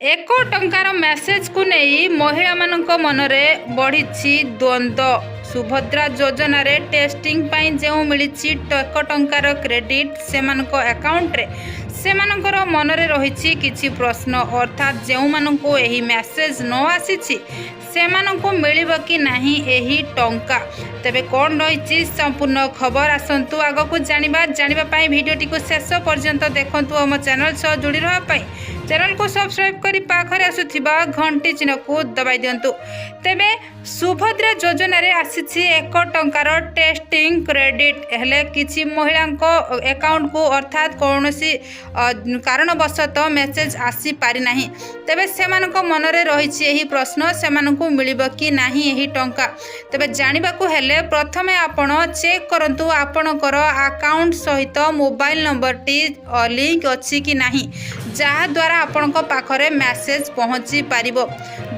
एक टंकार मेसेज को नहीं महिला मानक मनरे बढ़ी द्वंद्व। सुभद्रा योजना रे टेस्टिंग पाई जो मिली 1 टंकार क्रेडिट से अकाउंट रे सेमानकर मनरे रही किछि प्रश्न, अर्थात जो मानक यही मेसेज न आसी सेमानक मिलिबो कि नाही एही टंका। तेबे कौन रही संपूर्ण खबर आसंतु आग को जानिबा पाई वीडियोटी को शेष पर्यंत देखंतु। हम चैनल सह जुड़ी रहा पाई चैनल को सब्सक्राइब करी पाखरे आसुथिबा घंटी चिन्ह को दबाई दियंतु। तेबे सुभद्रा योजना रे आसीछि 1 टंकार टेस्टिंग क्रेडिट हेले किछि महिलांको अकाउंट को अर्थात कौनसी कारणवशतः मेसेज आसी पारि नाही। तेबे सेमानक मनरे रही एही प्रश्न, सेमानकु मिलिबो कि नाही एही टंका। तेबे जानिबाकू हेले प्रथमे आपण चेक करंतु आपणकर अकाउंट सहित मोबाइल नंबर टी लिंक अछि कि नाही, जहा द्वारा आपणक पाखरे मेसेज पहुँची पारिबो।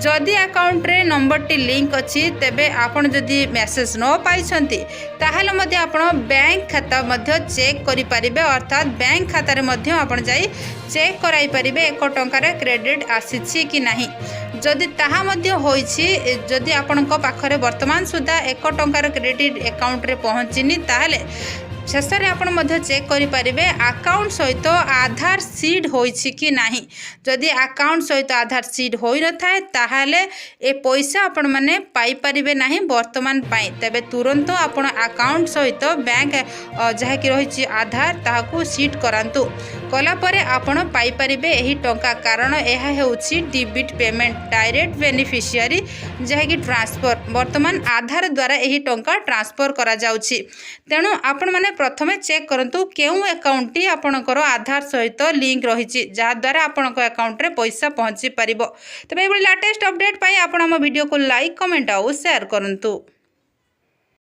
जदि अकाउंट रे नंबर टी लिंक अछि तेबे आपण जदि मेसेज न पाइछंती ताहाले मध्ये आपण बैंक खाता मध्ये चेक करि पारिबे, अर्थात बैंक खाता रे मध्ये आपण जाई चेक कराई पारिबे 1 टंकार क्रेडिट आसीछि कि नाही। जदि ताहा मध्ये होइछि, जदि आपणक पाखरे वर्तमान सुधा 1 टंकार क्रेडिट अकाउंट रे पहुँचिनी ताहाले शेषरे आपण मध्ये चेक करि पारिबे अकाउंट सहित आधार सीड होइछि कि नाही। जदि अकाउंट सहित आधार सीड होई न थाए ताहाले ए पैसा आपण माने पाई पारिबे नाही वर्तमान पाई। तबे तुरंत आपण अकाउंट सहित बैंक जहा कि रहिछि आधार ताहाकू सीड करांतु, कला परे आपण पाई पारिबे एही टंका। कारण एहा हेउछि डेबिट पेमेंट डायरेक्ट बेनिफिशियरी जहा कि ट्रांसफर, वर्तमान आधार द्वारा एही टंका ट्रांसफर करा जाउछि। तेणु आपण माने प्रथमे चेक करंतु केउ अकाउंट टी आपणकर आधार सहित लिंक रही जहा द्वारा आपणक अकाउंट रे पैसा पहुँची पारिबो। तबे एबे लेटेस्ट अपडेट पाई आपण हम वीडियो को लाइक, कमेंट और शेयर करंतु।